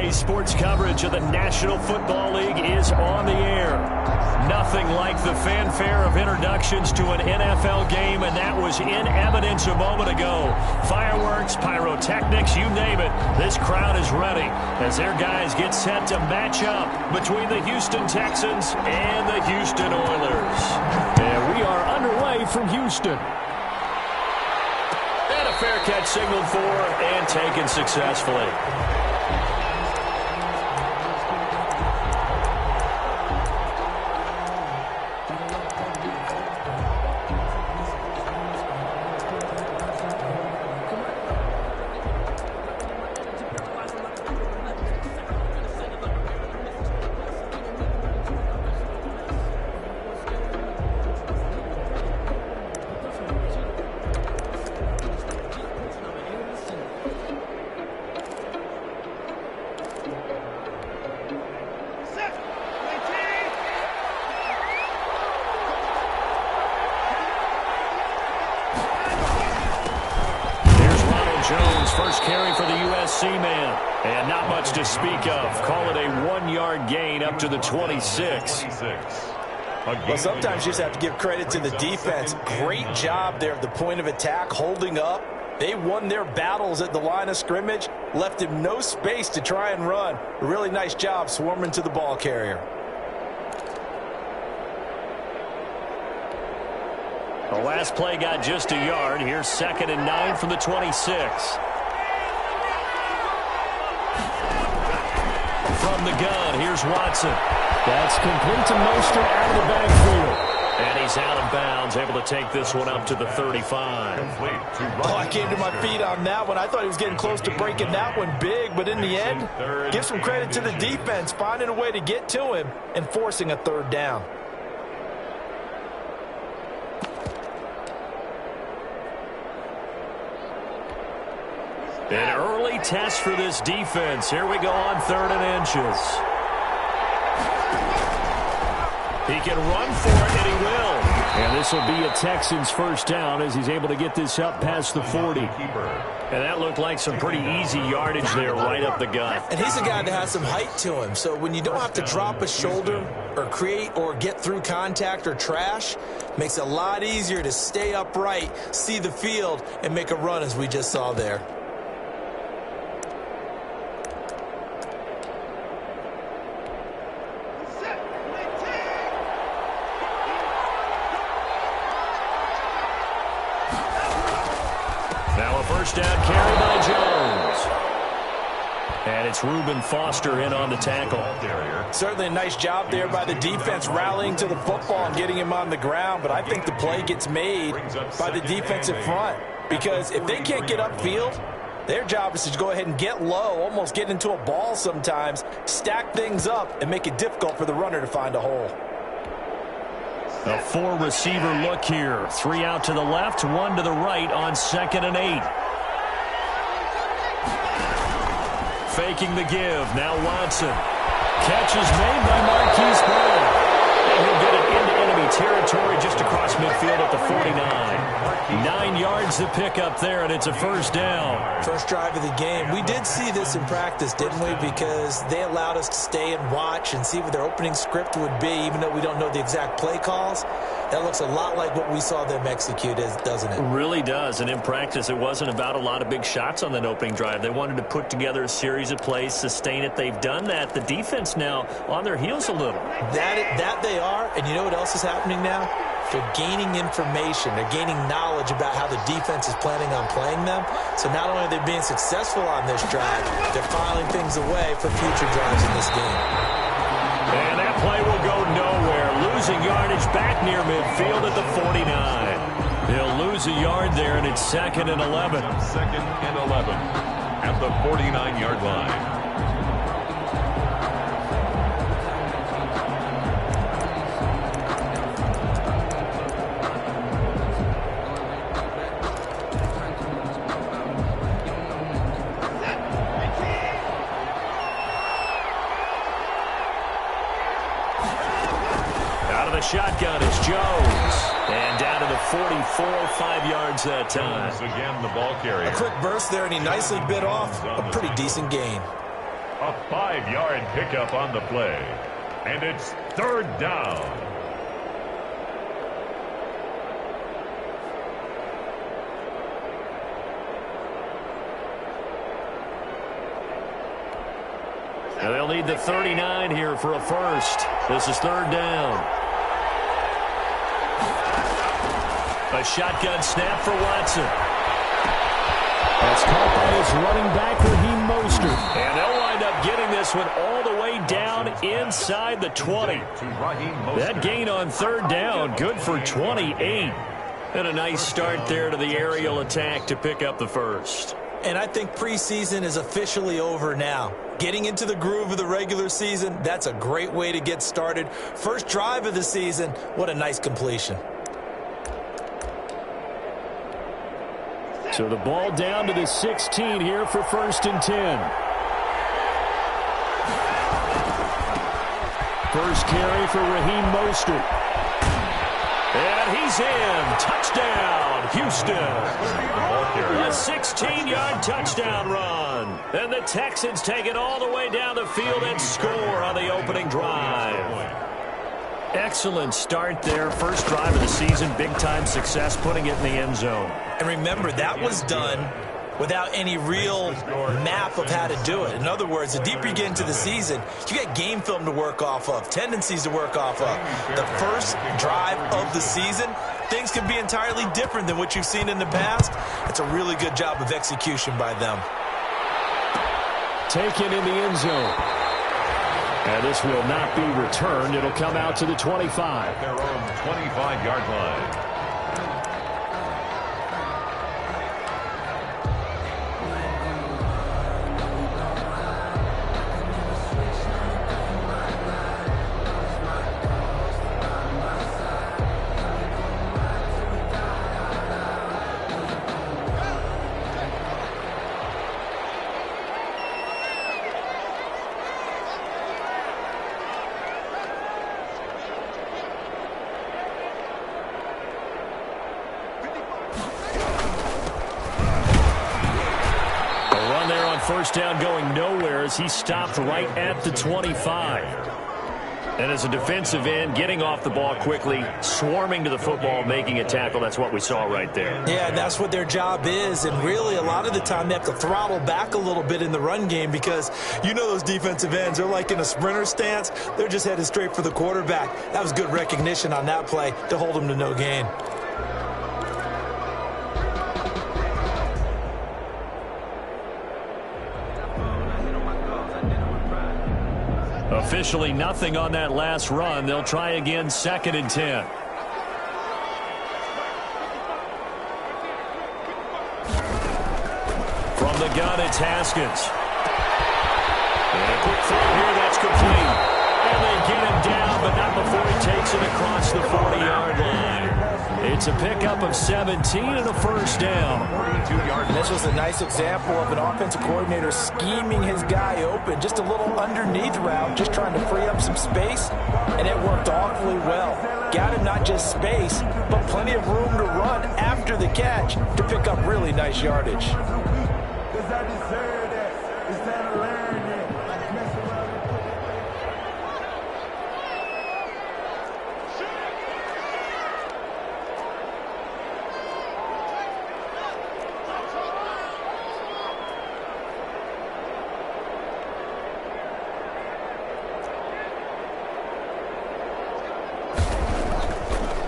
Today's sports coverage of the National Football League is on the air. Nothing like the fanfare of introductions to an NFL game, and that was in evidence a moment ago. Fireworks, pyrotechnics, you name it. This crowd is ready as their guys get set to match up between the Houston Texans and the Houston Oilers. And we are underway from Houston. And a fair catch signaled for and taken successfully. First carry for the USC man. And not much to speak of. Call it a 1-yard gain up to the 26. Well, sometimes you just have to give credit to the defense. Great job there at the point of attack, holding up. They won their battles at the line of scrimmage, left him no space to try and run. A really nice job swarming to the ball carrier. The last play got just a yard. Here's 2nd and 9 from the 26. From the gun, here's Watson. That's complete to Mostert out of the backfield. And he's out of bounds, able to take this one up to the 35. Oh, I came to my feet on that one. I thought he was getting close to breaking that one big, but in the end, give some credit to the defense, finding a way to get to him and forcing a 3rd down. An early test for this defense. Here we go on 3rd and inches. He can run for it, and he will. And this will be a Texans first down as he's able to get this up past the 40. And that looked like some pretty easy yardage there right up the gut. And he's a guy that has some height to him. So when you don't have to drop a shoulder or create or get through contact or trash, makes it a lot easier to stay upright, see the field, and make a run as we just saw there. Now a first down carry by Jones. And it's Reuben Foster in on the tackle. Certainly a nice job there by the defense rallying to the football and getting him on the ground. But I think the play gets made by the defensive front. Because if they can't get upfield, their job is to go ahead and get low, almost get into a ball sometimes, stack things up, and make it difficult for the runner to find a hole. A 4-receiver look here. 3 out to the left, 1 to the right on 2nd and 8. Faking the give. Now Watson. Catch is made by Marquise Brown. And he'll get it into enemy territory just across midfield at the 49. 9 yards to pick up there, and it's a first down. First drive of the game. We did see this in practice, didn't we? Because they allowed us to stay and watch and see what their opening script would be, even though we don't know the exact play calls. That looks a lot like what we saw them execute, doesn't it? It really does. And in practice, it wasn't about a lot of big shots on that opening drive. They wanted to put together a series of plays, sustain it. They've done that. The defense now on their heels a little. That they are. And you know what else is happening now? They're gaining information. They're gaining knowledge about how the defense is planning on playing them. So not only are they being successful on this drive, they're filing things away for future drives in this game. And that play will go nowhere. Losing yardage back near midfield at the 49. They'll lose a yard there, and it's 2nd and 11. 2nd and 11 at the 49-yard line. Shotgun is Jones. And down to the 44, 5 yards that time. Again, the ball carrier. A quick burst there, and he nicely bit off a pretty decent gain. A 5-yard pickup on the play. And it's third down. And they'll need the 39 here for a first. This is third down. A shotgun snap for Watson. That's caught by his running back, Raheem Mostert. And they'll wind up getting this one all the way down inside the 20. That gain on third down, good for 28. And a nice start there to the aerial attack to pick up the first. And I think preseason is officially over now. Getting into the groove of the regular season, that's a great way to get started. First drive of the season, what a nice completion. So the ball down to the 16 here for first and 10. First carry for Raheem Mostert. And he's in. Touchdown, Houston. A 16-yard touchdown run. And the Texans take it all the way down the field and score on the opening drive. Excellent start there. First drive of the season. Big-time success putting it in the end zone. And remember, that was done without any real map of how to do it. In other words, the deeper you get into the season, you got game film to work off of, tendencies to work off of. The first drive of the season, things can be entirely different than what you've seen in the past. It's a really good job of execution by them. Taken in the end zone. And this will not be returned. It'll come out to the 25. Their own 25-yard line. First down going nowhere as he stopped right at the 25. And as a defensive end, getting off the ball quickly, swarming to the football, making a tackle. That's what we saw right there. Yeah, that's what their job is. And really, a lot of the time, they have to throttle back a little bit in the run game because you know those defensive ends, they're like in a sprinter stance. They're just headed straight for the quarterback. That was good recognition on that play to hold them to no gain. Officially nothing on that last run. They'll try again, second and 10. From the gun, it's Haskins. And a quick throw here, that's complete. And they get him down, but not before he takes it across the 40-yard line. It's a pickup of 17 and a first down. And this was a nice example of an offensive coordinator scheming his guy open. Just a little underneath route, just trying to free up some space, and it worked awfully well. Got him not just space, but plenty of room to run after the catch to pick up really nice yardage.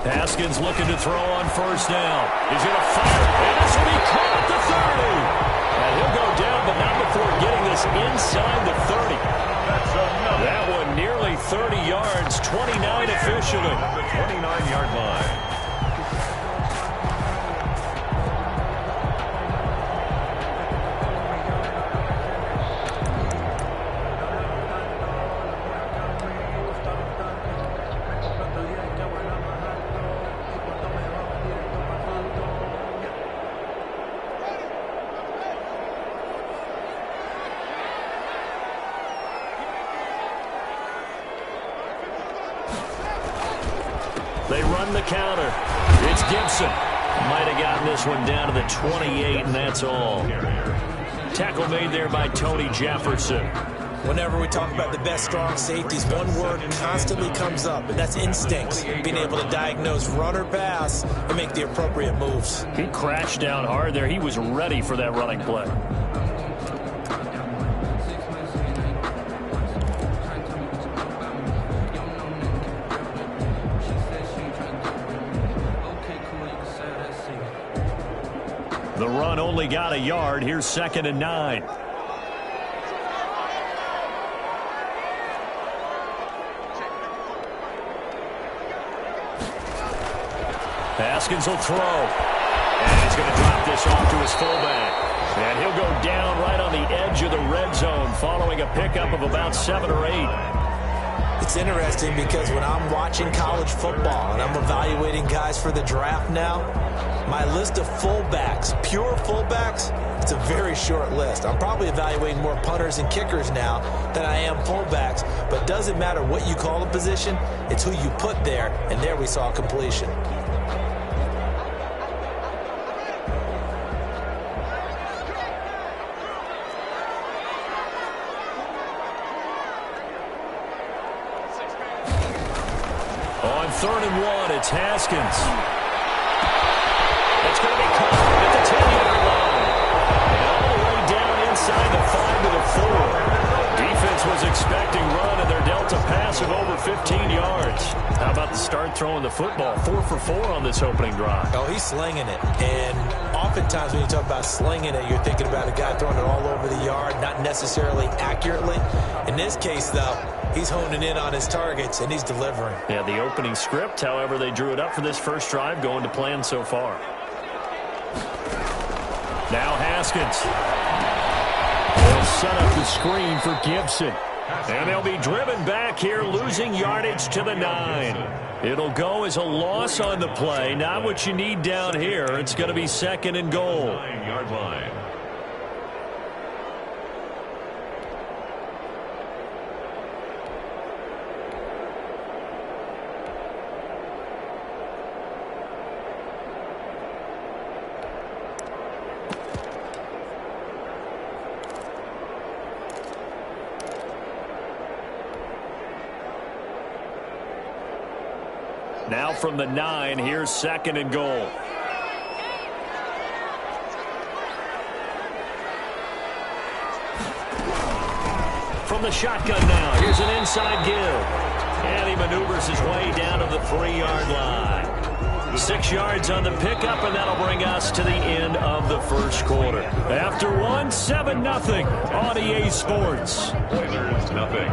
Haskins looking to throw on first down. He's going to fire, and this will be caught at the 30. And he'll go down, but not before getting this inside the 30. That one nearly 30 yards, 29 officially. The 29-yard line. They run the counter. It's Gibson. Might have gotten this one down to the 28, and that's all. Tackle made there by Tony Jefferson. Whenever we talk about the best strong safeties, one word constantly comes up, and that's instincts. Being able to diagnose run or pass and make the appropriate moves. He crashed down hard there. He was ready for that running play. The run only got a yard. Here's 2nd and 9. Haskins will throw. And he's going to drop this off to his fullback. And he'll go down right on the edge of the red zone following a pickup of about 7 or 8. It's interesting because when I'm watching college football and I'm evaluating guys for the draft now, my list of fullbacks, pure fullbacks, it's a very short list. I'm probably evaluating more punters and kickers now than I am fullbacks, but it doesn't matter what you call the position, it's who you put there, and there we saw completion. On 3rd and 1, it's Haskins. It's going to be caught at the 10-yard line. And all the way down inside the 5 to the 4. Defense was expecting run, and they're dealt a pass of over 15 yards. How about the start throwing the football? 4 for 4 on this opening drive. Oh, he's slinging it. And oftentimes when you talk about slinging it, you're thinking about a guy throwing it all over the yard, not necessarily accurately. In this case, though, he's honing in on his targets, and he's delivering. Yeah, the opening script, however, they drew it up for this first drive, going to plan so far. Now Haskins. They'll set up the screen for Gibson. And they'll be driven back here, losing yardage to the 9. It'll go as a loss on the play. Not what you need down here. It's going to be 2nd and goal. 9-yard line. Now from the 9, here's 2nd and goal. From the shotgun now, here's an inside give. And he maneuvers his way down to the 3-yard line. 6 yards on the pickup, and that'll bring us to the end of the first quarter. After one, 7-0 on EA Sports. Oilers nothing.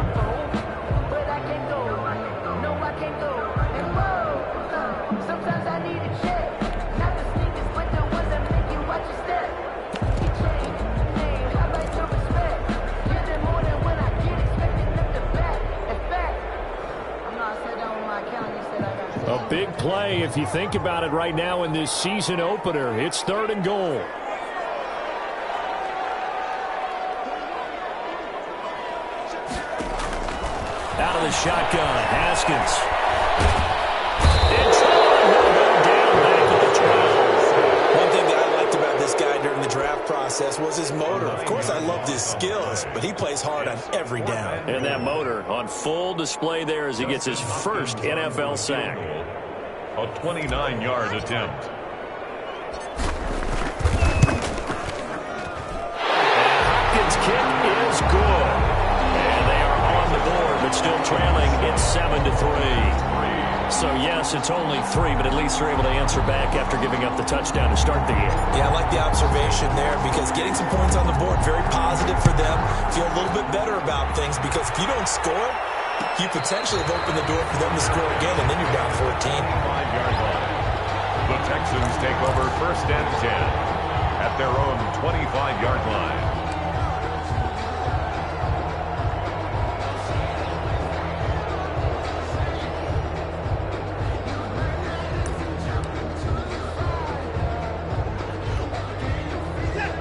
A big play if you think about it right now in this season opener. It's 3rd and goal. Out of the shotgun, Haskins. It's down back at the 12. One thing that I liked about this guy during the draft process was his motor. Of course, I loved his skills, but he plays hard on every down. And that motor on full display there as he gets his first NFL sack. A 29-yard attempt. And Hopkins' kick is good. And they are on the board, but still trailing. It's 7-3. So, yes, it's only 3, but at least they're able to answer back after giving up the touchdown to start the game. Yeah, I like the observation there because getting some points on the board, very positive for them. Feel a little bit better about things because if you don't score, you potentially have opened the door for them to score again, and then you're down 14. 5-yard line. The Texans take over 1st and 10 at their own 25-yard line.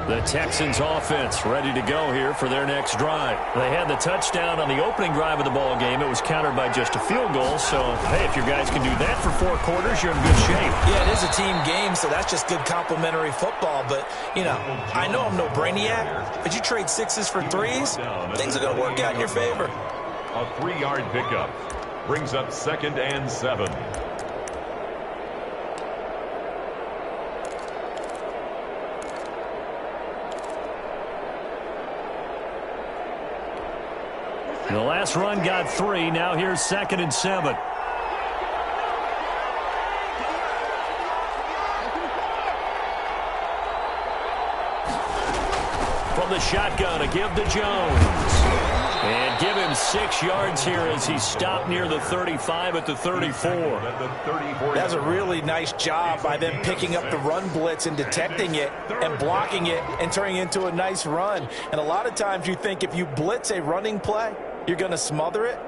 The Texans offense ready to go here for their next drive. They had the touchdown on the opening drive of the ball game. It was countered by just a field goal. So, hey, if your guys can do that for 4 quarters, you're in good shape. Yeah, it is a team game, so that's just good complimentary football. But, you know, I know I'm no brainiac, but you trade 6s for 3s, things are going to work out in your favor. A 3-yard pickup brings up 2nd and 7. The last run got 3. Now here's 2nd and 7. From the shotgun, a give to Jones. And give him 6 yards here as he stopped near the 35 at the 34. That's a really nice job by them picking up the run blitz and detecting it and blocking it and turning it into a nice run. And a lot of times you think if you blitz a running play, you're going to smother it.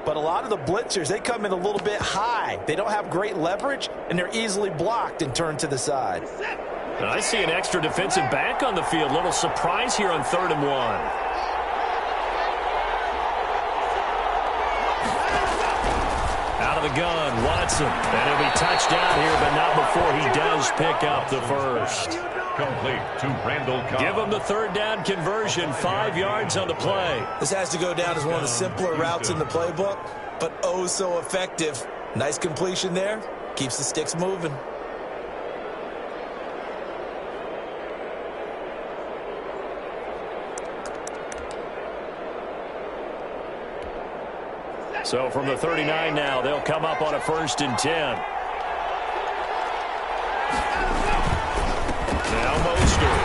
But a lot of the blitzers, they come in a little bit high. They don't have great leverage, and they're easily blocked and turned to the side. And I see an extra defensive back on the field. Little surprise here on 3rd and 1. Out of the gun, Watson. And he'll be touched down here, but not before he does pick up the first. Complete to Randall Cobb. Give him the 3rd down conversion, 5 yards on the play. This has to go down as one of the simpler routes in the playbook, but oh so effective. Nice completion there. Keeps the sticks moving. So from the 39 now, they'll come up on a 1st and 10. Now Mostert.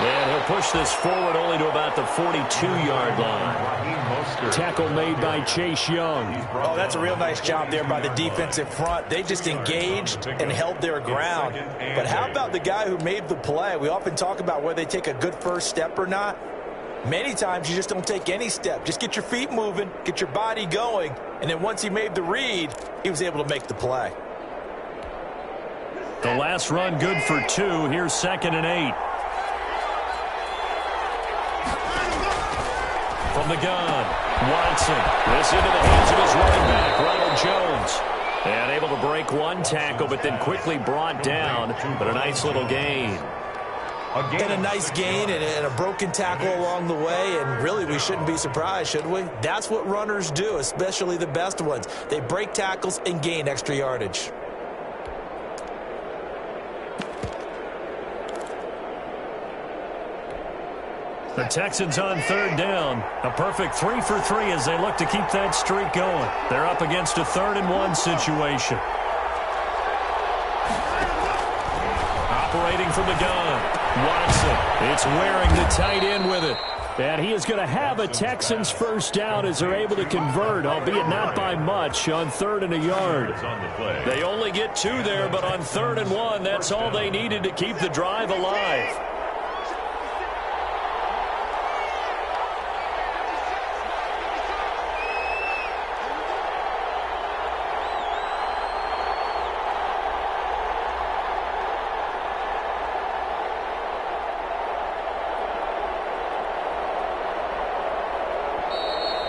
And he'll push this forward only to about the 42-yard line. Tackle made by Chase Young. Oh, that's a real nice job there by the defensive front. They just engaged and held their ground. But how about the guy who made the play? We often talk about whether they take a good first step or not. Many times you just don't take any step. Just get your feet moving, get your body going, and then once he made the read, he was able to make the play. The last run good for 2. Here's 2nd and 8. From the gun, Watson. This into the hands of his running back, Ronald Jones. And able to break 1 tackle, but then quickly brought down. But a nice little gain. And a nice gain and a broken tackle along the way, and really we shouldn't be surprised, should we? That's what runners do, especially the best ones. They break tackles and gain extra yardage. The Texans on 3rd down. A perfect 3 for 3 as they look to keep that streak going. They're up against a 3rd and 1 situation. Operating from the gun. Watson. It's wearing the tight end with it. And he is going to have a Texans 1st down as they're able to convert, albeit not by much, on 3rd and a yard. They only get 2 there, but on 3rd and 1, that's all they needed to keep the drive alive.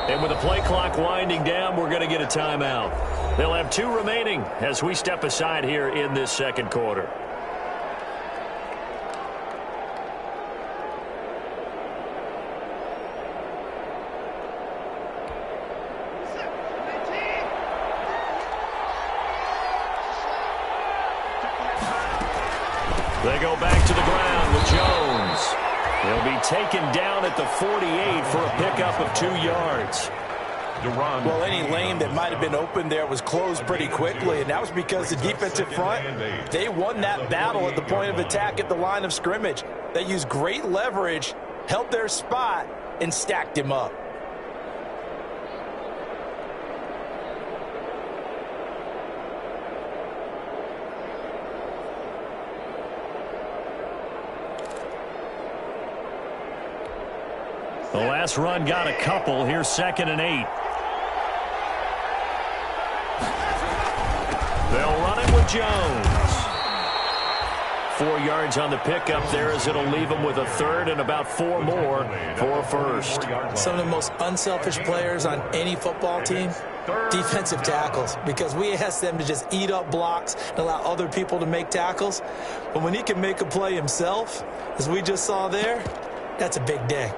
And with the play clock winding down, we're going to get a timeout. They'll have 2 remaining as we step aside here in this 2nd quarter. They go back to the ground with Jones. He'll be taken down at the 48 for a pickup of 2 yards. Well, any lane that might have been open there was closed pretty quickly, and that was because the defensive front, they won that battle at the point of attack at the line of scrimmage. They used great leverage, held their spot, and stacked him up. The last run got a couple. Here's 2nd and 8. They'll run it with Jones. 4 yards on the pickup there, as it'll leave them with a third and about 4 more for a first. Some of the most unselfish players on any football team, defensive tackles, because we ask them to just eat up blocks and allow other people to make tackles. But when he can make a play himself, as we just saw there, that's a big day.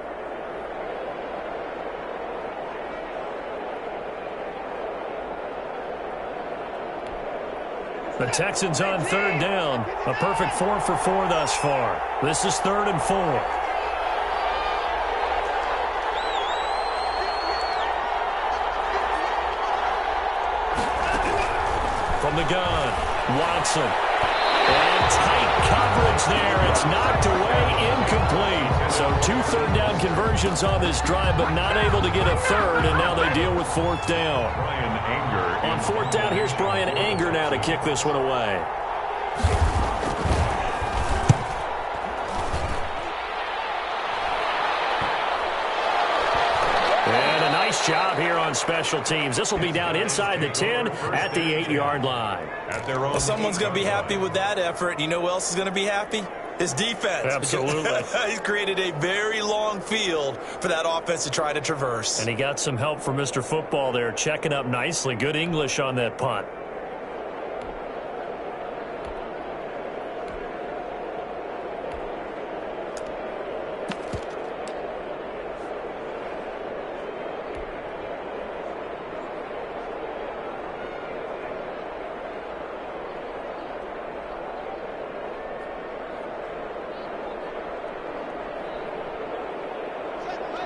The Texans on third down. A perfect 4 for 4 thus far. This is 3rd and 4. From the gun, Watson. And tight coverage there. It's knocked away, incomplete. So 2 third down conversions on this drive, but not able to get a third, and now they deal with 4th down. On 4th down, here's Brian Anger now to kick this one away. And a nice job here on special teams. This will be down inside the 10 at the 8-yard line. Well, someone's going to be happy with that effort. You know who else is going to be happy? His defense. Absolutely. He's created a very long field for that offense to try to traverse. And he got some help from Mr. Football there, checking up nicely. Good English on that punt.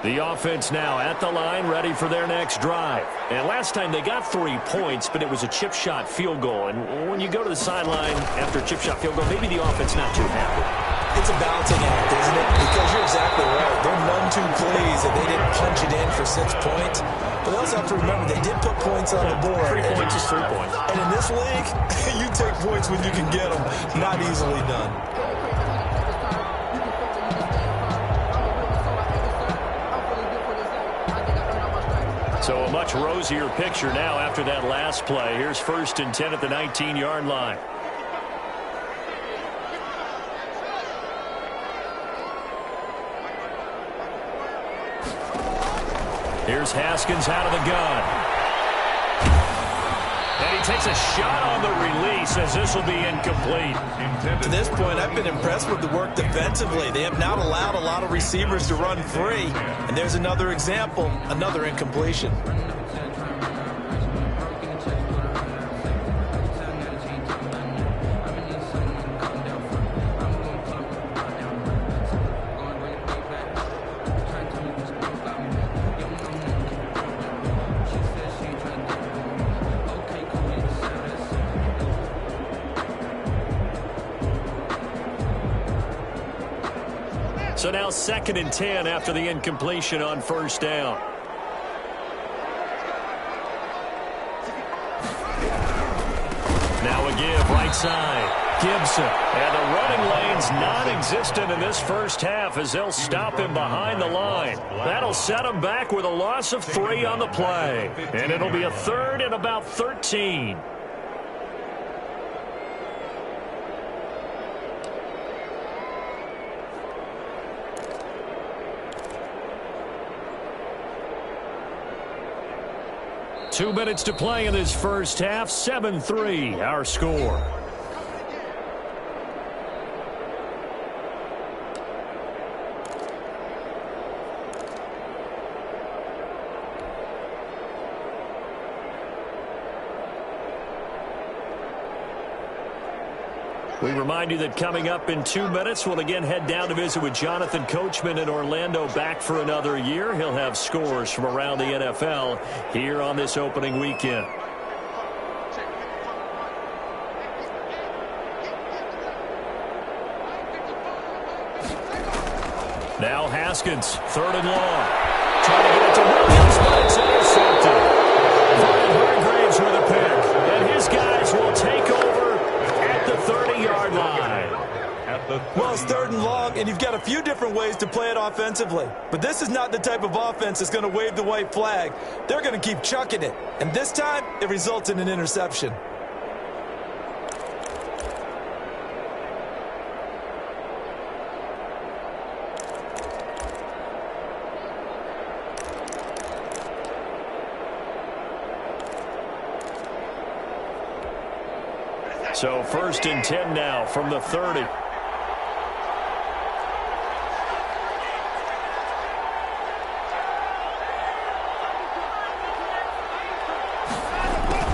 The offense now at the line, ready for their next drive. And last time they got 3 points, but it was a chip shot field goal. And when you go to the sideline after a chip shot field goal, maybe the offense not too happy. It's a balancing act, isn't it? Because you're exactly right. They're none too pleased that they didn't punch it in for 6 points. But they also have to remember they did put points on the board. 3 points is 3 points. And in this league, you take points when you can get them. Not easily done. So a much rosier picture now after that last play. Here's 1st and 10 at the 19-yard line. Here's Haskins out of the gun. And he takes a shot on the release, as this will be incomplete. To this point, I've been impressed with the work defensively. They have not allowed a lot of receivers to run free. And there's another example, another incompletion. So now 2nd and 10 after the incompletion on 1st down. Now a give right side. Gibson. And the running lane's non-existent in this first half as they'll stop him behind the line. That'll set him back with a loss of 3 on the play. And it'll be a 3rd and about 13. Two minutes to play in this first half. 7-3, our score. We remind you that coming up in 2 minutes, we'll again head down to visit with Jonathan Coachman in Orlando, back for another year. He'll have scores from around the NFL here on this opening weekend. Now Haskins, 3rd and long. Trying to get it to Williams, but it's intercepted. Brian Hargraves with a pick, and his guys will take over at the 30-yard line. Well, it's 3rd and long, and you've got a few different ways to play it offensively. But this is not the type of offense that's going to wave the white flag. They're going to keep chucking it. And this time, it results in an interception. So 1st and 10 now from the 30.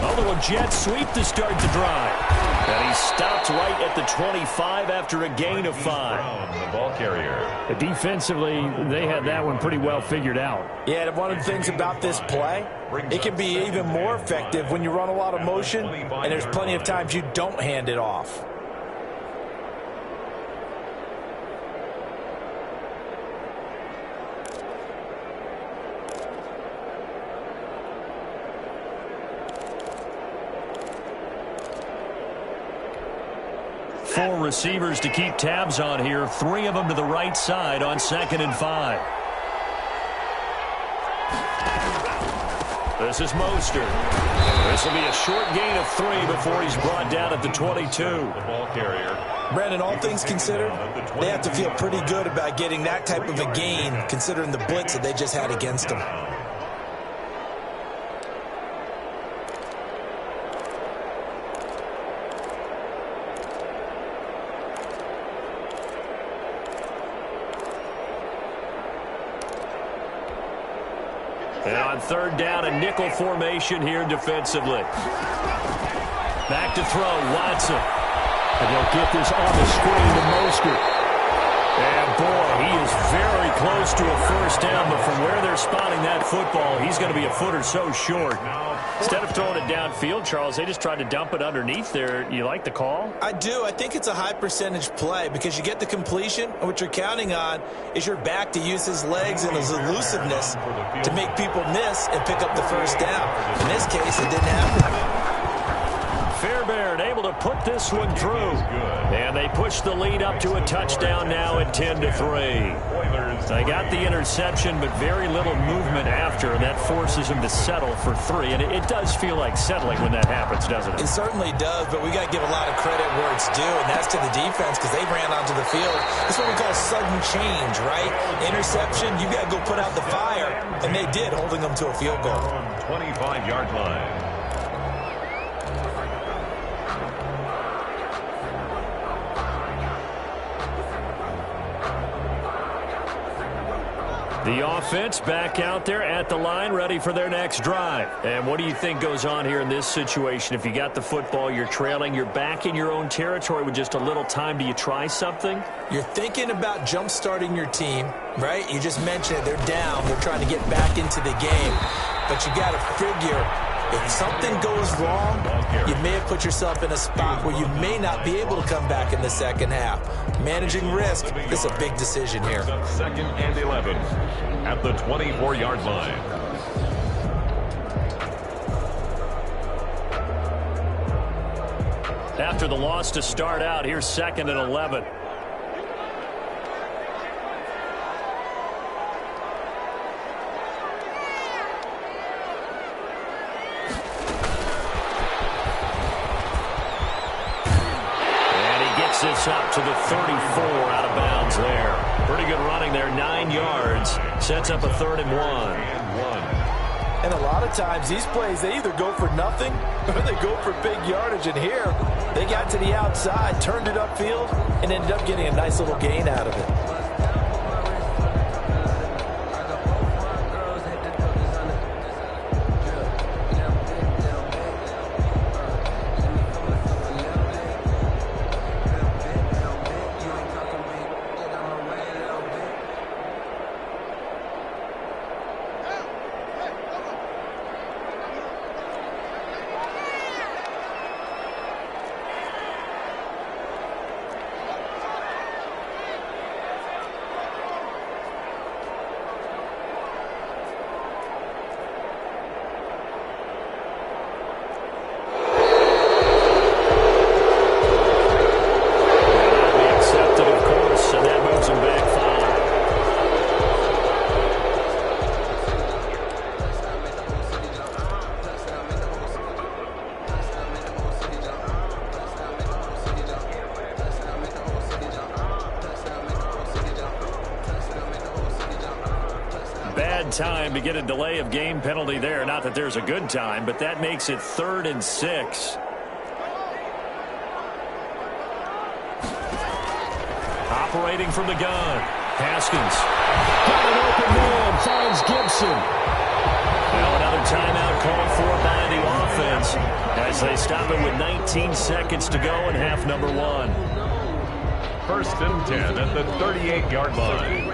A little jet sweep to start the drive. And he stopped right at the 25 after a gain of 5. The ball carrier. Defensively, they had that one pretty well figured out. Yeah, one of the things about this play, it can be even more effective when you run a lot of motion, and there's plenty of times you don't hand it off. Four receivers to keep tabs on here. 3 of them to the right side on 2nd and 5. This is Mostert. This will be a short gain of 3 before he's brought down at the 22. The ball carrier. Brandon, all things considered, they have to feel pretty good about getting that type of a gain, considering the blitz that they just had against them. And on 3rd down, a nickel formation here defensively. Back to throw, Watson. And they'll get this on the screen to Mostert. And boy, he is very close to a 1st down, but from where they're spotting that football, he's going to be a foot or so short. Instead of throwing it downfield, Charles, they just tried to dump it underneath there. You like the call? I do. I think it's a high percentage play because you get the completion, and what you're counting on is your back to use his legs and his elusiveness to make people miss and pick up the 1st down. In this case, it didn't happen. Fairbairn able to put this one through. And they push the lead up to a touchdown now at 10-3. They got the interception, but very little movement after, and that forces them to settle for 3. And it does feel like settling when that happens, doesn't it? It certainly does, but we got to give a lot of credit where it's due, and that's to the defense because they ran onto the field. That's what we call sudden change, right? Interception, you got to go put out the fire, and they did, holding them to a field goal. 25-yard line. The offense back out there at the line, ready for their next drive. And what do you think goes on here in this situation? If you got the football, you're trailing, you're back in your own territory with just a little time. Do you try something? You're thinking about jump-starting your team, right? You just mentioned it. They're down. They're trying to get back into the game. But you got to figure, if something goes wrong, you may have put yourself in a spot where you may not be able to come back in the 2nd half. Managing risk is a big decision here. 2nd and 11 at the 24-yard line. After the loss to start out, here's 2nd and 11. This up to the 34 out of bounds there. Pretty good running there, 9 yards. Sets up a 3rd and 1. And a lot of times these plays, they either go for nothing or they go for big yardage. And here, they got to the outside, turned it upfield, and ended up getting a nice little gain out of it. Time to get a delay of game penalty there. Not that there's a good time, but that makes it 3rd and 6. operating from the gun. Haskins. Got an open man. Finds Gibson. Now another timeout called for by the offense as they stop it with 19 seconds to go in half number 1. First and 10 at the 38-yard line.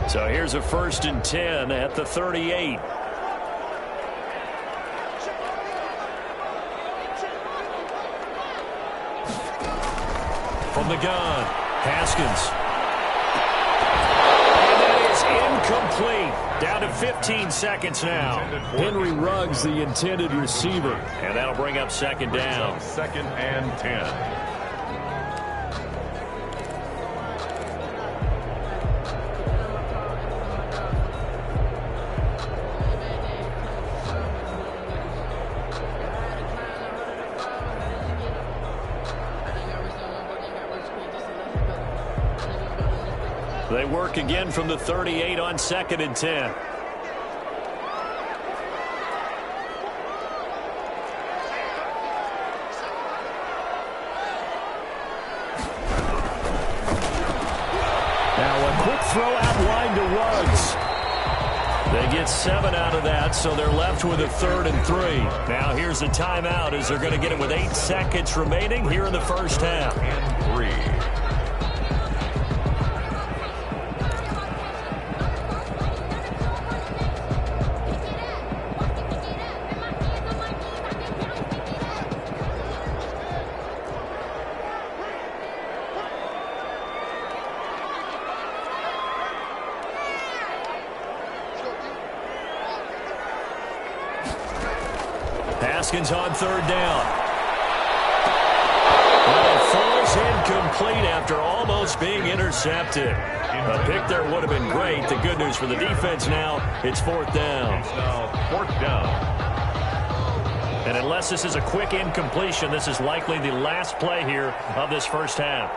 So here's a first and 10 at the 38. From the gun, Haskins. And that is incomplete. Down to 15 seconds now. Henry Ruggs, the intended receiver. And that'll bring up second down. Second and 10. They work again from the 38 on second and 10. Now a quick throw out line to Ruggs. They get 7 out of that, so they're left with a 3rd and 3. Now here's a timeout as they're going to get it with 8 seconds remaining here in the first half. And 3. Haskins on 3rd down. Well, it falls incomplete after almost being intercepted. A pick there would have been great. The good news for the defense now, it's 4th down. It's now 4th down. And unless this is a quick incompletion, this is likely the last play here of this first half.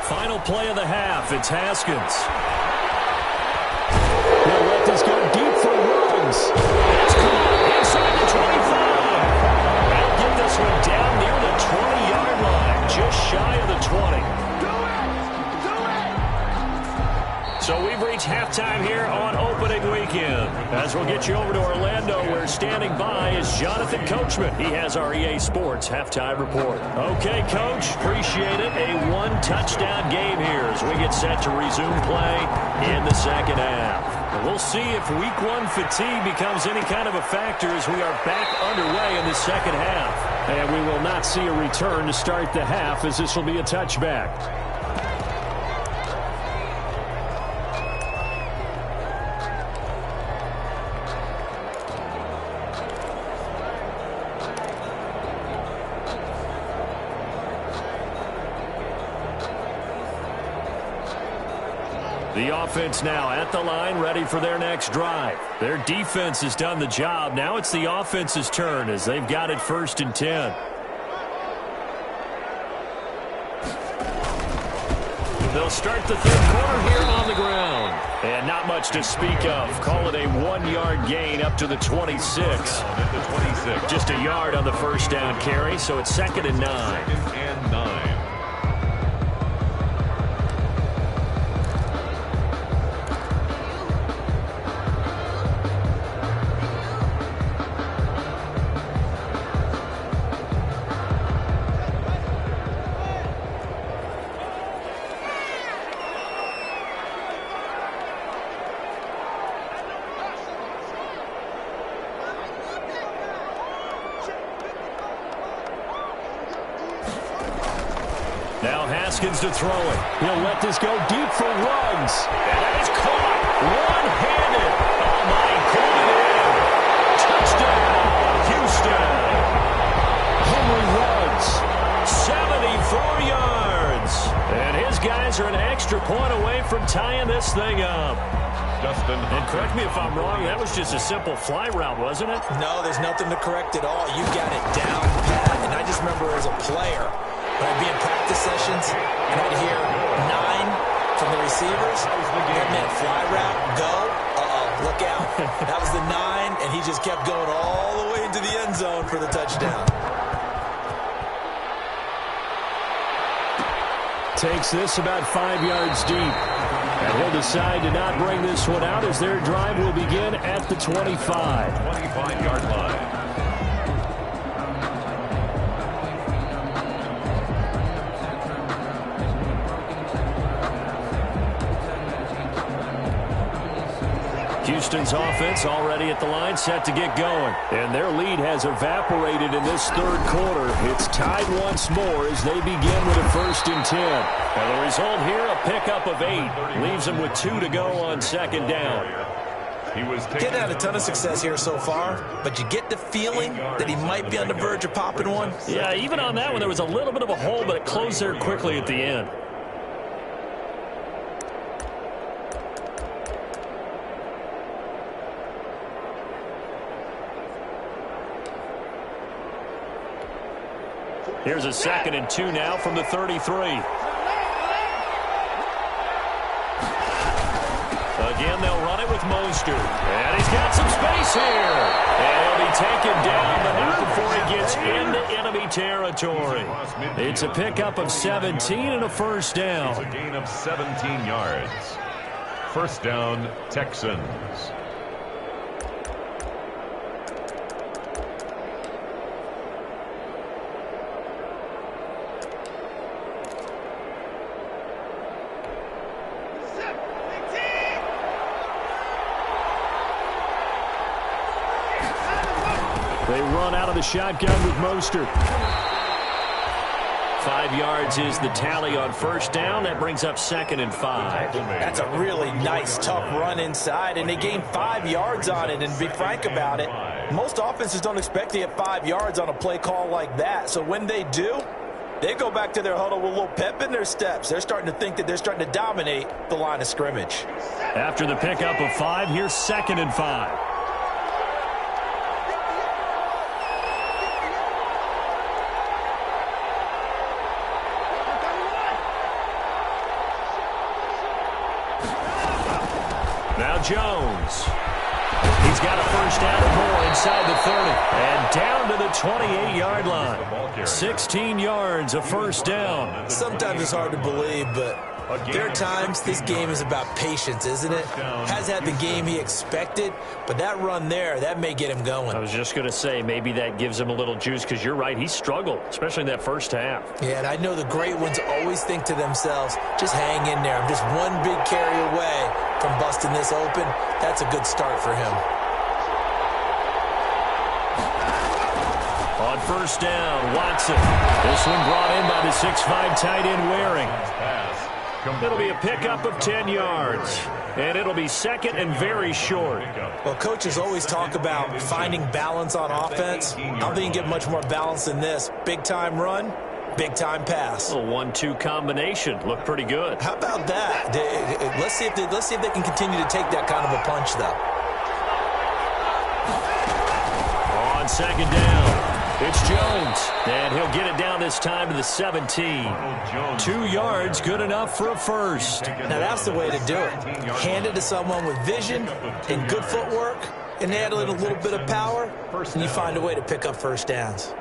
Final play of the half, it's Haskins. He'll let this go deep for Ruggs. That's caught inside the 25. They'll get this one down near the 20-yard line, just shy of the 20. So we've reached halftime here on opening weekend. As we'll get you over to Orlando, where standing by is Jonathan Coachman. He has our EA Sports halftime report. Okay, Coach, appreciate it. A one-touchdown game here as we get set to resume play in the second half. We'll see if week 1 fatigue becomes any kind of a factor as we are back underway in the second half. And we will not see a return to start the half as this will be a touchback. The offense now at the line, ready for their next drive. Their defense has done the job. Now it's the offense's turn as they've got it 1st and 10. They'll start the 3rd quarter here on the ground. And not much to speak of. Call it a 1-yard gain up to the 26. Just a yard on the first down carry, so it's 2nd and 9. 2nd and 9. Now Haskins to throw it. He'll let this go deep for Ruggs. And that is caught. One-handed. Oh, my, pulled it in. Touchdown, Houston. Henry Ruggs, 74 yards. And his guys are an extra point away from tying this thing up. And correct me if I'm wrong, that was just a simple fly route, wasn't it? No, there's nothing to correct at all. You got it down pat. And I just remember as a player, when I'd be in practice sessions, and I'd hear 9 from the receivers. That meant fly route, go, look out. That was the 9, and he just kept going all the way into the end zone for the touchdown. Takes this about 5 yards deep. And he'll decide to not bring this one out as their drive will begin at the 25. 25-yard line. Houston's offense already at the line, set to get going. And their lead has evaporated in this third quarter. It's tied once more as they begin with a 1st and 10. And the result here, a pickup of 8. Leaves them with 2 to go on 2nd down. Getting had a ton of success here so far, but you get the feeling that he might be on the verge of popping one. Yeah, even on that one, there was a little bit of a hole, but it closed there quickly at the end. Here's a 2nd and 2 now from the 33. Again, they'll run it with Mostert. And he's got some space here. And he'll be taken down, but not before he gets into enemy territory. It's a pickup of 17 and a 1st down. It's a gain of 17 yards. 1st down, Texans. They run out of the shotgun with Mostert. 5 yards is the tally on 1st down. That brings up 2nd and 5. That's a really nice, tough run inside, and they gained 5 yards on it. And to be frank about it, most offenses don't expect to get 5 yards on a play call like that. So when they do, they go back to their huddle with a little pep in their steps. They're starting to think that they're starting to dominate the line of scrimmage. After the pickup of 5, here's 2nd and 5. Now Jones. He's got a 1st down and more inside the 30. And down to the 28-yard line. 16 yards, a 1st down. Sometimes it's hard to believe, but there are times this game is about patience, isn't it? Has had the game he expected, but that run there, that may get him going. I was just going to say, maybe that gives him a little juice, because you're right, he struggled, especially in that 1st half. Yeah, and I know the great ones always think to themselves, just hang in there. I'm just one big carry away from busting this open. That's a good start for him. On 1st down, Watson. This one brought in by the 6'5" tight end Waring. It'll be a pickup of 10 yards. And it'll be 2nd and very short. Well, coaches always talk about finding balance on offense. I don't think you can get much more balance than this. Big-time run, big-time pass. A 1-2 combination. Looked pretty good. How about that? Let's see if they can continue to take that kind of a punch, though. On 2nd down, it's Jones. And he'll get it down this time to the 17. 2 yards, good enough for a 1st. Now, that's the way to do it. Hand it to someone with vision and good footwork, and add a little bit of power, and you find a way to pick up 1st downs.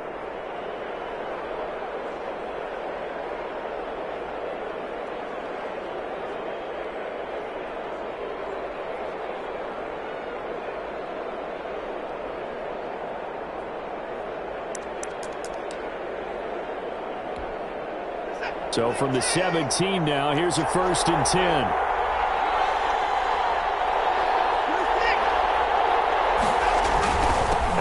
So from the 17 now, here's a 1st and 10.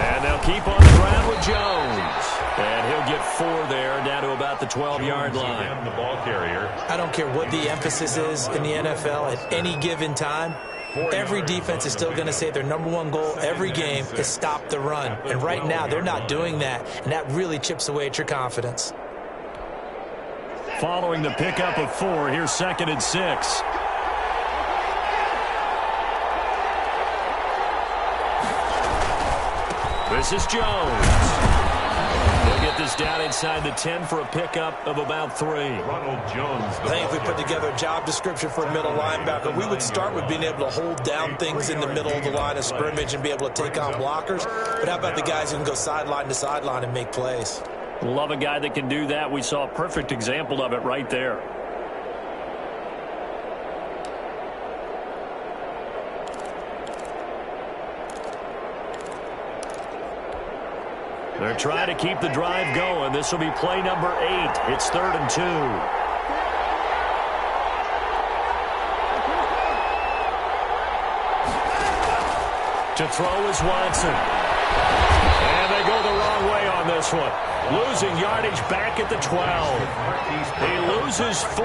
And they'll keep on the ground with Jones. And he'll get 4 there, down to about the 12-yard line. The ball carrier. I don't care what the emphasis is in the NFL at any given time. Every defense is still going to say their #1 goal every game is stop the run. And right now, they're not doing that, and that really chips away at your confidence. following the pickup of 4. Here's 2nd and 6. This is Jones. They'll get this down inside the 10 for a pickup of about 3. Ronald Jones. I think if we put together a job description for a middle linebacker, we would start with being able to hold down things in the middle of the line of scrimmage and be able to take on blockers. But how about the guys who can go sideline to sideline and make plays? Love a guy that can do that. We saw a perfect example of it right there. They're trying to keep the drive going. This will be play number 8. It's 3rd and 2. To throw is Watson. And they go the wrong way on this one. Losing yardage back at the 12. He loses 4,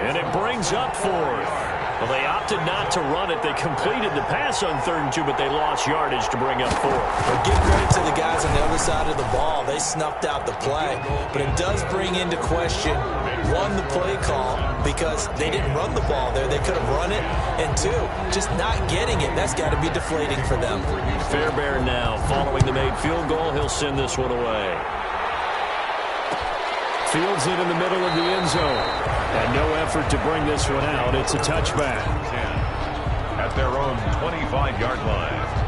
and it brings up 4th. Well, they opted not to run it. They completed the pass on 3rd and 2, but they lost yardage to bring up 4. Well, give credit to the guys on the other side of the ball. They snuffed out the play. But it does bring into question, 1, the play call, because they didn't run the ball there. They could have run it. And 2, just not getting it. That's got to be deflating for them. Fairbairn now following the made field goal. He'll send this one away. Fields it in the middle of the end zone. And no effort to bring this one out. It's a touchback. At their own 25-yard line.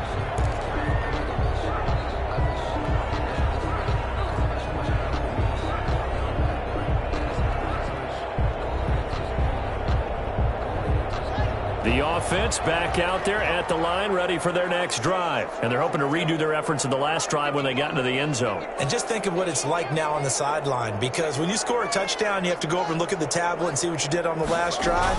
The offense back out there at the line, ready for their next drive. And they're hoping to redo their efforts in the last drive when they got into the end zone. And just think of what it's like now on the sideline, because when you score a touchdown, you have to go over and look at the tablet and see what you did on the last drive.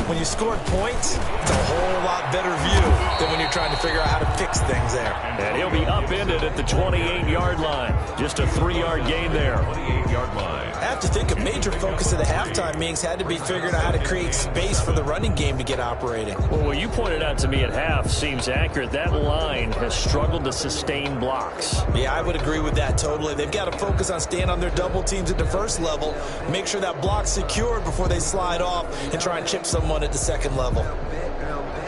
When you scored points, it's a whole lot better view than when you're trying to figure out how to fix things there. And he'll be upended at the 28-yard line. Just a 3-yard gain there. 28-yard line. I have to think a major focus of the halftime meetings had to be figuring out how to create space for the running game to get operating. Well, what you pointed out to me at half seems accurate. That line has struggled to sustain blocks. Yeah, I would agree with that totally. They've got to focus on staying on their double teams at the first level, make sure that block's secured before they slide off and try and chip someone at the second level.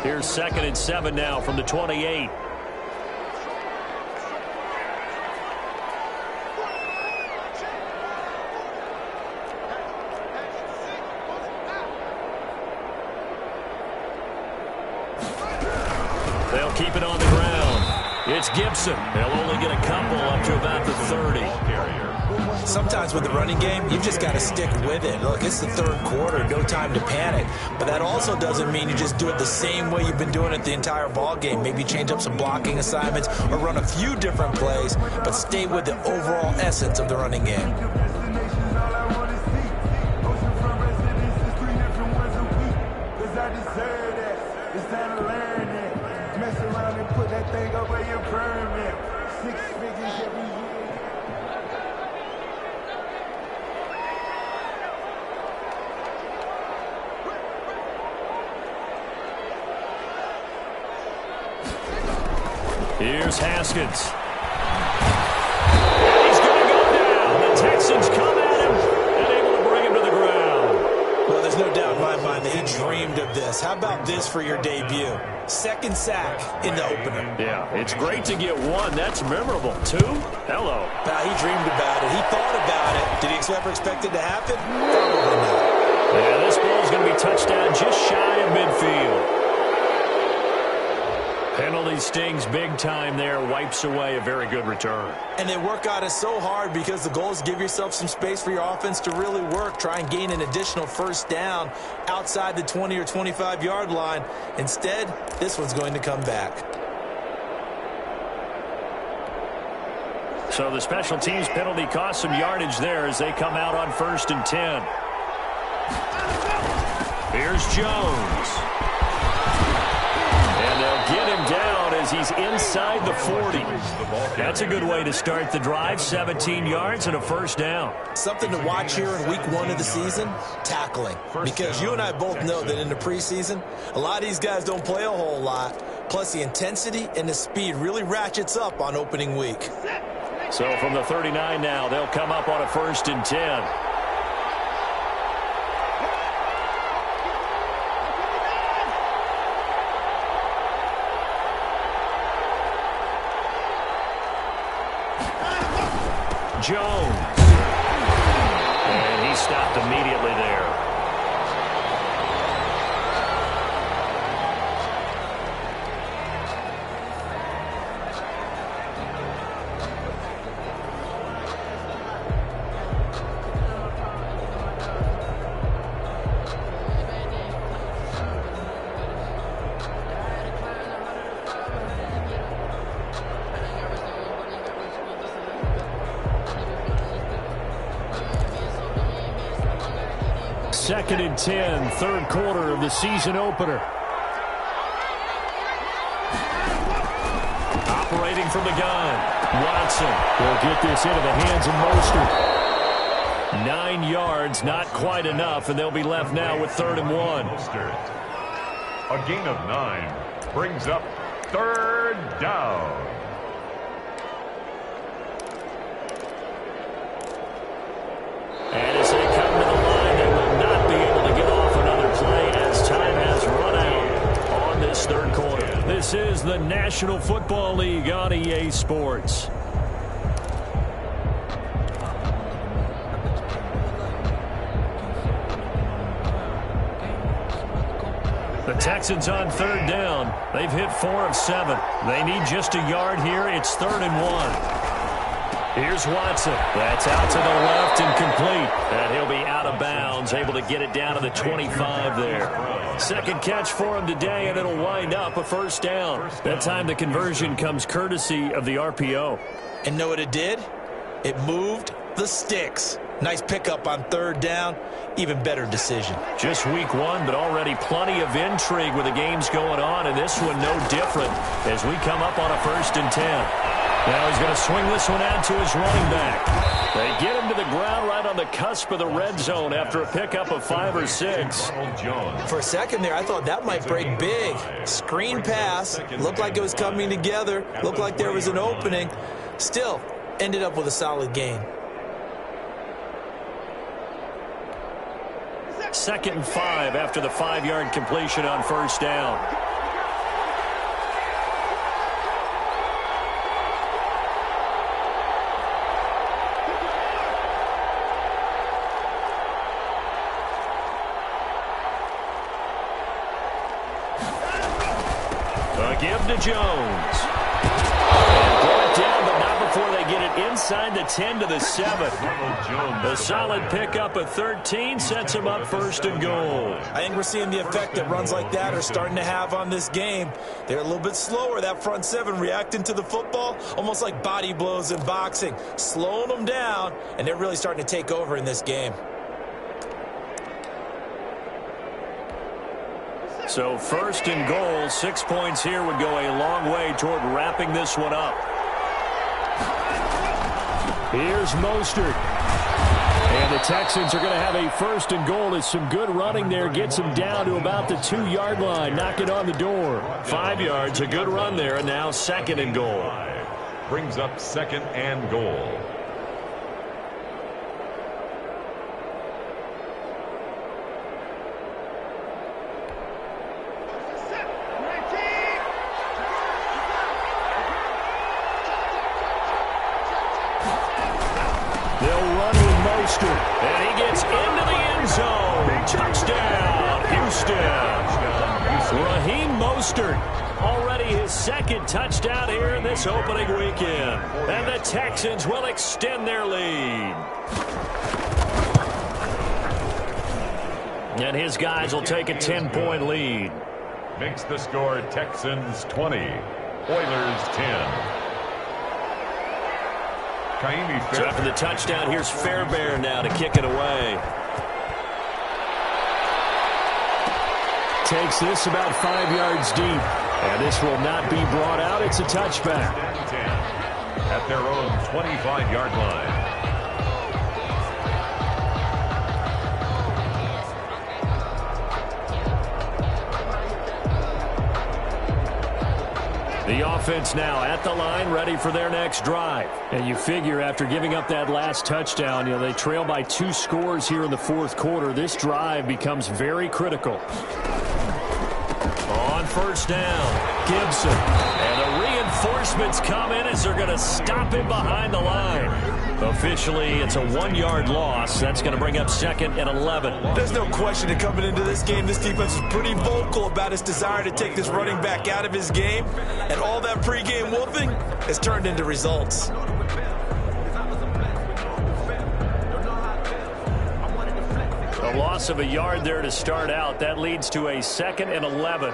Here's 2nd and 7 now from the 28. They'll keep it on the ground. It's Gibson. They'll only get a couple up to about the 30. Sometimes with the running game, you've just got to stick with it. Look, it's the 3rd quarter, no time to panic. But that also doesn't mean you just do it the same way you've been doing it the entire ball game. Maybe change up some blocking assignments or run a few different plays, but stay with the overall essence of the running game. Here's Haskins. And he's going to go down. The Texans come at him and able to bring him to the ground. Well, there's no doubt in my mind that he dreamed of this. How about this for your debut? 2nd sack in the opener. Yeah, it's great to get 1. That's memorable. 2? Hello. He dreamed about it. He thought about it. Did he ever expect it to happen? Probably not. Yeah, this ball's going to be touchdown just shy of midfield. Penalty stings big time there, wipes away a very good return. And they work on it so hard because the goal is give yourself some space for your offense to really work. Try and gain an additional 1st down outside the 20 or 25-yard line. Instead, this one's going to come back. So the special teams penalty cost some yardage there as they come out on 1st and 10. Here's Jones. And they'll get him down as he's inside the 40. That's a good way to start the drive. 17 yards and a 1st down. Something to watch here in week 1 of the season, tackling. Because you and I both know that in the preseason, a lot of these guys don't play a whole lot. Plus the intensity and the speed really ratchets up on opening week. So from the 39 now, they'll come up on a 1st and 10. Jones. And he stopped immediately there. Second and 10, third quarter of the season opener. Operating from the gun. Watson will get this into the hands of Mostert. 9 yards, not quite enough, and they'll be left now with 3rd and 1. A gain of 9 brings up 3rd down. And as they come to the line, they will not be able to get off another play as time has run out on this 3rd quarter. This is the National Football League on EA Sports. The Texans on 3rd down. They've hit 4 of 7. They need just a yard here. It's 3rd and 1. Here's Watson. That's out to the left and complete. And he'll be out of bounds, able to get it down to the 25 there. Second catch for him today, and it'll wind up a 1st down. That time the conversion comes courtesy of the RPO. And know what it did? It moved the sticks. Nice pickup on 3rd down. Even better decision. Just week 1, but already plenty of intrigue with the games going on, and this one no different as we come up on a 1st and 10. Now he's going to swing this one out to his running back. They get him to the ground right on the cusp of the red zone after a pickup of 5 or 6. For a second there, I thought that might break big. Screen pass. Looked like it was coming together. Looked like there was an opening. Still, ended up with a solid gain. 2nd and 5 after the 5-yard completion on 1st down. Give to Jones. And brought down, but not before they get it inside the 10 to the 7. A solid pickup of 13 sets him up 1st and goal. I think we're seeing the effect that runs like that are starting to have on this game. They're a little bit slower, that front 7, reacting to the football, almost like body blows in boxing, slowing them down, and they're really starting to take over in this game. So 1st and goal, 6 points here would go a long way toward wrapping this one up. Here's Mostert. And the Texans are going to have a 1st and goal as some good running there gets them down to about the 2-yard line, knocking on the door. 5 yards, a good run there, and now 2nd and goal. Brings up 2nd and goal. And he gets into the end zone. Touchdown, Houston. Raheem Mostert, already his 2nd touchdown here in this opening weekend. And the Texans will extend their lead. And his guys will take a 10-point lead. Makes the score Texans 20, Oilers 10. So after the touchdown, here's Fairbairn now to kick it away. Takes this about 5 yards deep. And this will not be brought out. It's a touchback. At their own 25-yard line. The offense now at the line, ready for their next drive. And you figure after giving up that last touchdown, they trail by 2 scores here in the 4th quarter. This drive becomes very critical. On 1st down, Gibson. And a Reinforcements come in as they're going to stop him behind the line. Officially, it's a 1-yard loss. That's going to bring up 2nd and 11. There's no question that coming into this game, this defense was pretty vocal about its desire to take this running back out of his game. And all that pregame wolfing has turned into results. A loss of a yard there to start out. That leads to a 2nd and 11.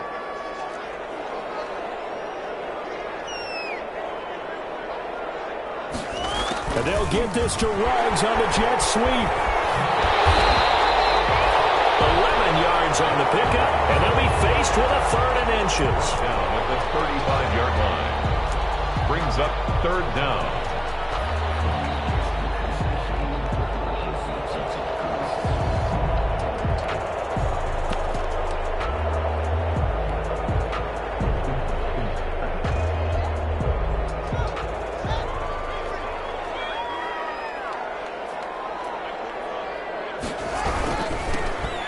And they'll get this to Ruggs on the jet sweep. 11 yards on the pickup, and they'll be faced with a 3rd and inches. Down at the 35-yard line. Brings up 3rd down.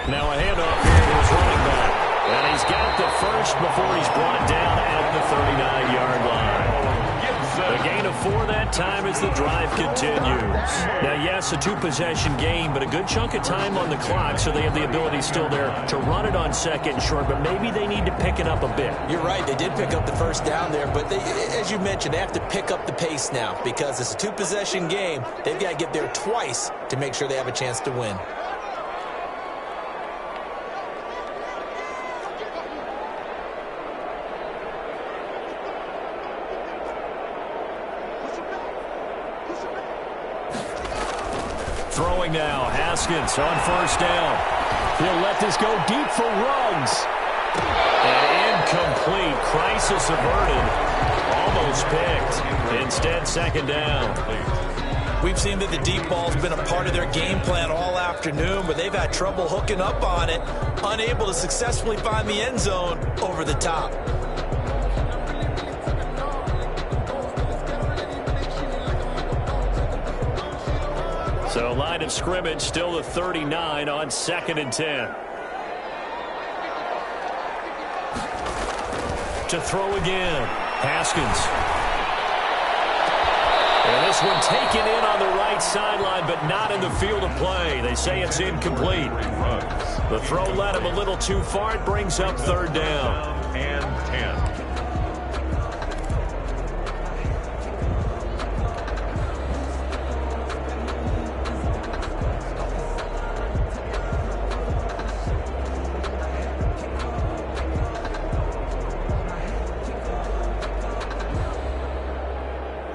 Now a handoff here to his running back. And he's got the first before he's brought down at the 39-yard line. A gain of 4 that time as the drive continues. Now, yes, a 2-possession game, but a good chunk of time on the clock, so they have the ability still there to run it on 2nd and short, but maybe they need to pick it up a bit. You're right. They did pick up the first down there, but as you mentioned, they have to pick up the pace now because it's a 2-possession game. They've got to get there twice to make sure they have a chance to win. Throwing now, Haskins on 1st down. He'll let this go deep for Ruggs. And incomplete. Crisis averted. Almost picked. Instead, 2nd down. We've seen that the deep ball's been a part of their game plan all afternoon, but they've had trouble hooking up on it, unable to successfully find the end zone over the top. So line of scrimmage still the 39 on 2nd and 10. To throw again, Haskins. And this one taken in on the right sideline, but not in the field of play. They say it's incomplete. The throw led him a little too far. It brings up 3rd down. And 10.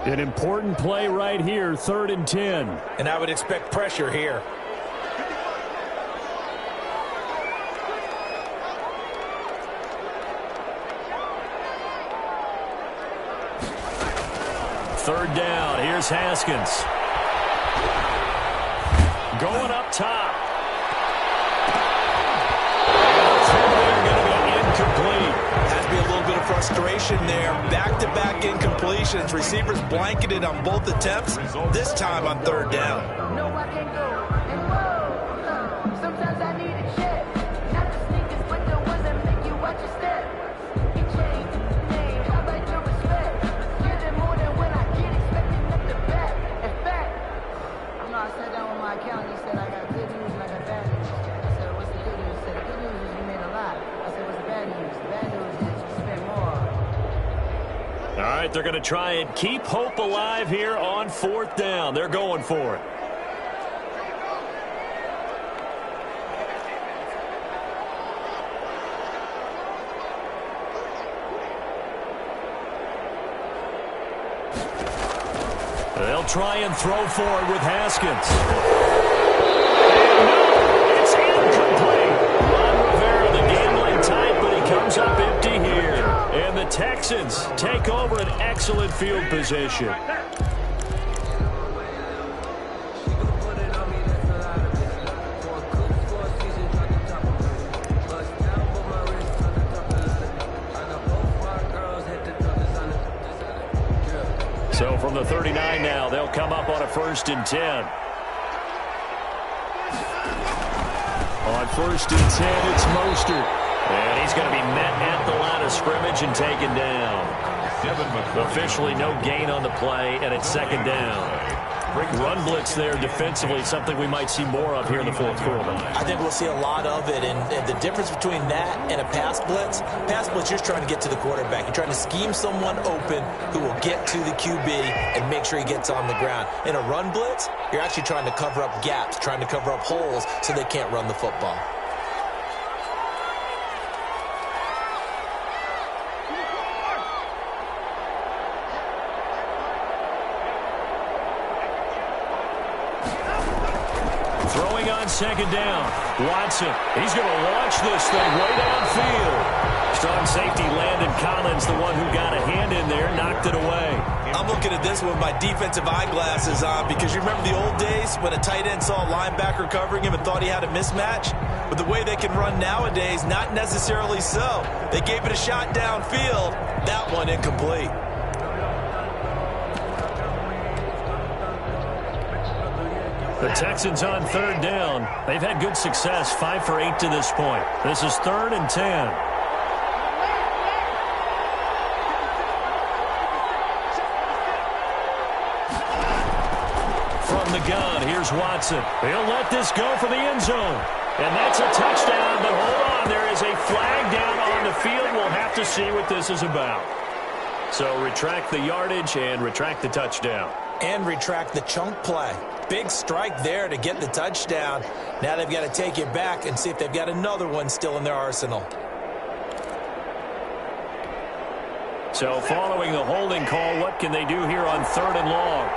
An important play right here, 3rd and 10. And I would expect pressure here. Third down, here's Haskins. Going up top. They're going to be incomplete. Has to be a little bit of frustration there. Back-to-back incompletions. Receivers blanketed on both attempts, this time on 3rd down. No, I can't go. And whoa, sometimes I need a check. Not the sneakers, but the ones that make you watch your step. You change, name, how about your respect? Give it more than when I get expecting at the back. In fact, I sat down with my accountant. He said I got good news and I got bad news. I said, what's the good news? He said, the good news is you made a lot. I said, what's the bad news? The bad news is you spent more. All right, they're going to try and keep hope alive here on 4th down. They're going for it. They'll try and throw for it with Haskins. No, it's incomplete. Ron Rivera, the gambling type, but he comes up empty here. And the Texans take over an excellent field position. So from the 39 now, they'll come up on a 1st and 10. On 1st and 10, it's Mostert. And he's going to be met at the line of scrimmage and taken down. Officially no gain on the play, and it's second down. Run blitz there defensively, something we might see more of here in the fourth quarter. I think we'll see a lot of it, and the difference between that and a pass blitz, you're trying to get to the quarterback. You're trying to scheme someone open who will get to the QB and make sure he gets on the ground. In a run blitz, you're actually trying to cover up gaps, trying to cover up holes so they can't run the football. Throwing on second down. Watson, he's going to launch this thing way downfield. Strong safety Landon Collins, the one who got a hand in there, knocked it away. I'm looking at this with my defensive eyeglasses on because you remember the old days when a tight end saw a linebacker covering him and thought he had a mismatch? But the way they can run nowadays, not necessarily so. They gave it a shot downfield. That one incomplete. The Texans on third down. They've had good success, 5 for 8 to this point. This is 3rd and 10. From the gun, here's Watson. He'll let this go for the end zone. And that's a touchdown, but hold on. There is a flag down on the field. We'll have to see what this is about. So retract the yardage and retract the touchdown. And retract the chunk play. Big strike there to get the touchdown. Now they've got to take it back and see if they've got another one still in their arsenal. So following the holding call, what can they do here on 3rd and long?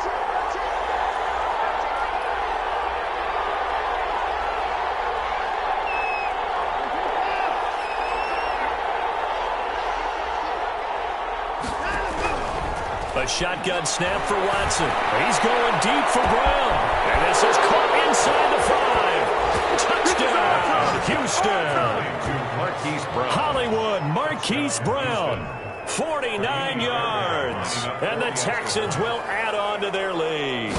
A shotgun snap for Watson. He's going deep for Brown. And this is caught inside the 5. Touchdown, Houston. Hollywood Marquise Brown. 49 yards. And the Texans will add on to their lead.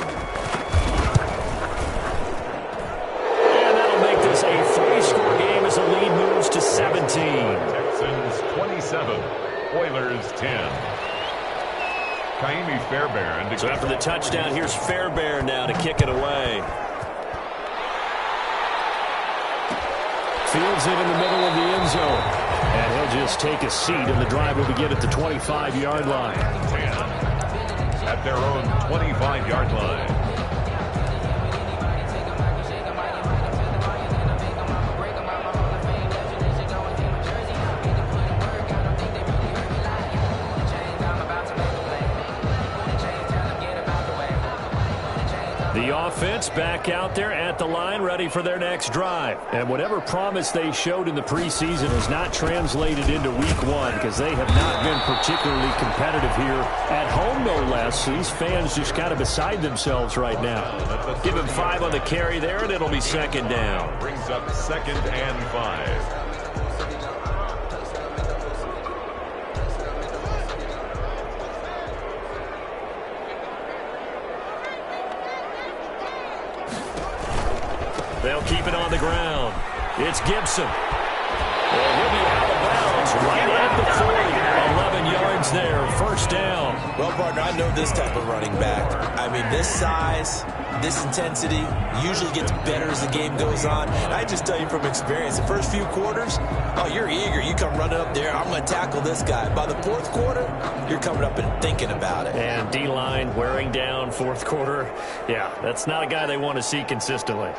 And that'll make this a 3-score game as the lead moves to 17. Texans 27, Oilers 10. Fairbairn. So after the touchdown, here's Fairbairn now to kick it away. Fields it in the middle of the end zone. And he'll just take a seat, and the drive will begin at the 25-yard line. 10 at their own 25-yard line. The offense back out there at the line, ready for their next drive. And whatever promise they showed in the preseason has not translated into week 1 because they have not been particularly competitive here at home, no less. These fans just kind of beside themselves right now. Give him 5 on the carry there, and it'll be second down. Brings up 2nd and 5. They'll keep it on the ground. It's Gibson. And he'll be out of bounds right at the 40. 11 yards there, first down. Well, partner, I know this type of running back. I mean, this size, this intensity usually gets better as the game goes on. And I just tell you from experience, the first few quarters, oh, you're eager. You come running up there, I'm going to tackle this guy. By the 4th quarter, you're coming up and thinking about it. And D-line wearing down 4th quarter. Yeah, that's not a guy they want to see consistently.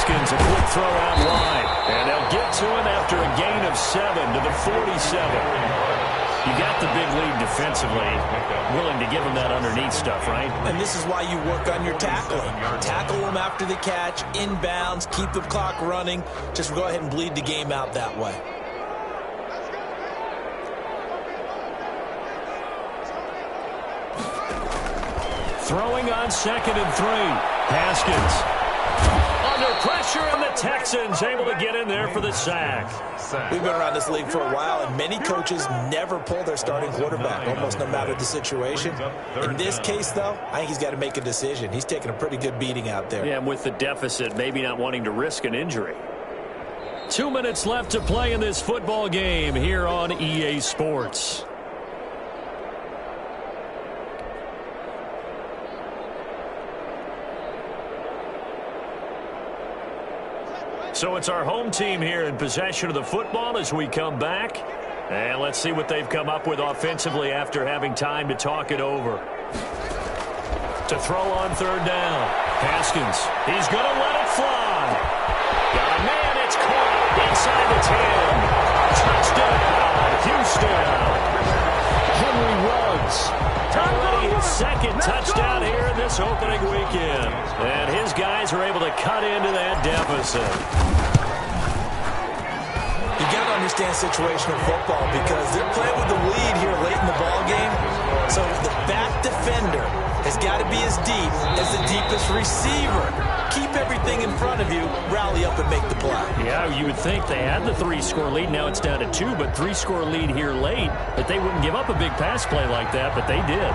A quick throw out wide. And they'll get to him after a gain of 7 to the 47. You got the big lead defensively. Willing to give him that underneath stuff, right? And this is why you work on your tackling. Tackle them after the catch, inbounds, keep the clock running. Just go ahead and bleed the game out that way. Throwing on 2nd and 3. Haskins. Under pressure, and the Texans able to get in there for the sack. We've been around this league for a while, and many coaches never pull their starting quarterback, almost no matter the situation. In this case, though, I think he's got to make a decision. He's taking a pretty good beating out there. Yeah, and with the deficit, maybe not wanting to risk an injury. 2 minutes left to play in this football game here on EA Sports. So it's our home team here in possession of the football as we come back. And let's see what they've come up with offensively after having time to talk it over. To throw on third down. Haskins, he's going to let it fly. Got a man, it's caught inside the 10. Touchdown, Houston. Henry Ruggs. Already his second touchdown here in this opening weekend. And his guys are able to cut into that deficit. You got to understand situational football because they're playing with the lead here late in the ball game. So the back defender has got to be as deep as the deepest receiver. Keep everything in front of you, rally up and make the play. Yeah, you would think they had the 3-score lead. Now it's down to 2, but 3-score lead here late. That they wouldn't give up a big pass play like that, but they did.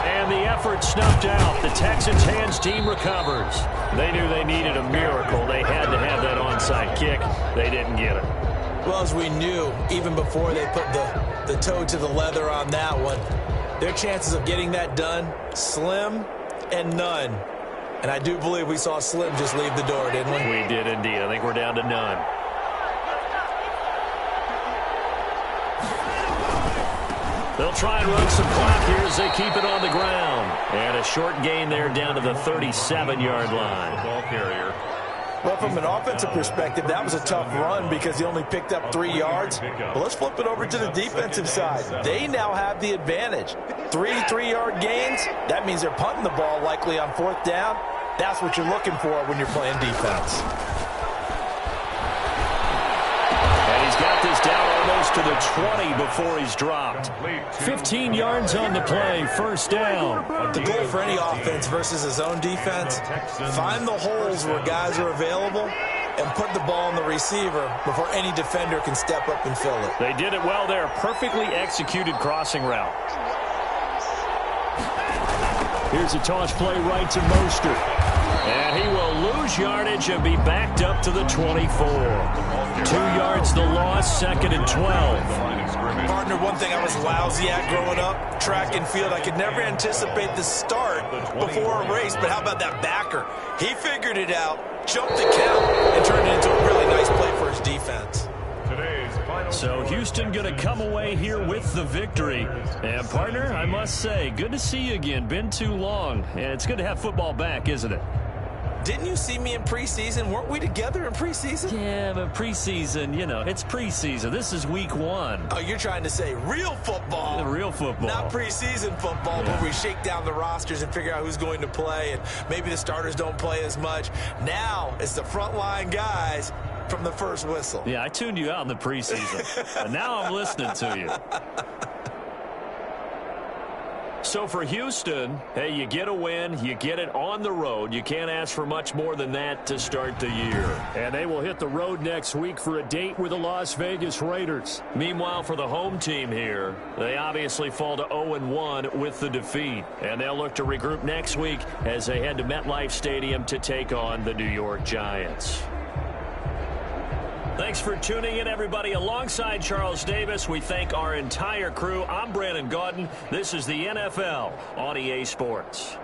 And the effort snuffed out. The Texans hands team recovers. They knew they needed a miracle. They had to have that onside kick. They didn't get it. Well, as we knew, even before they put the toe to the leather on that one, their chances of getting that done, slim and none. And I do believe we saw Slim just leave the door, didn't we? We did indeed. I think we're down to none. They'll try and run some clock here as they keep it on the ground. And a short gain there down to the 37-yard line. Ball carrier. Well, from an offensive perspective, that was a tough run because he only picked up 3 yards. But let's flip it over to the defensive side. They now have the advantage. 3 3-yard gains, that means they're punting the ball likely on 4th down. That's what you're looking for when you're playing defense. And he's got this down almost to the 20 before he's dropped. 15 yards on the play, first down. The goal for any offense versus his own defense, find the holes where guys are available and put the ball on the receiver before any defender can step up and fill it. They did it well there. Perfectly executed crossing route. Here's a toss play right to Mostert. And he will lose yardage and be backed up to the 24. 2 yards the loss, 2nd and 12. Partner, one thing I was lousy at growing up, track and field, I could never anticipate the start before a race, but how about that backer? He figured it out, jumped the count, and turned it into a really nice play for his defense. So Houston going to come away here with the victory. And partner, I must say, good to see you again. Been too long. And it's good to have football back, isn't it? Didn't you see me in preseason? Weren't we together in preseason? Yeah, but preseason, you know, it's preseason. This is week 1. Oh, you're trying to say real football. Real football. Not preseason football, Yeah. where we shake down the rosters and figure out who's going to play, and maybe the starters don't play as much. Now it's the frontline guys from the first whistle. Yeah, I tuned you out in the preseason. And now I'm listening to you. So for Houston, hey, you get a win, you get it on the road. You can't ask for much more than that to start the year. And they will hit the road next week for a date with the Las Vegas Raiders. Meanwhile, for the home team here, they obviously fall to 0-1 with the defeat. And they'll look to regroup next week as they head to MetLife Stadium to take on the New York Giants. Thanks for tuning in, everybody. Alongside Charles Davis, we thank our entire crew. I'm Brandon Gaudin. This is the NFL on EA Sports.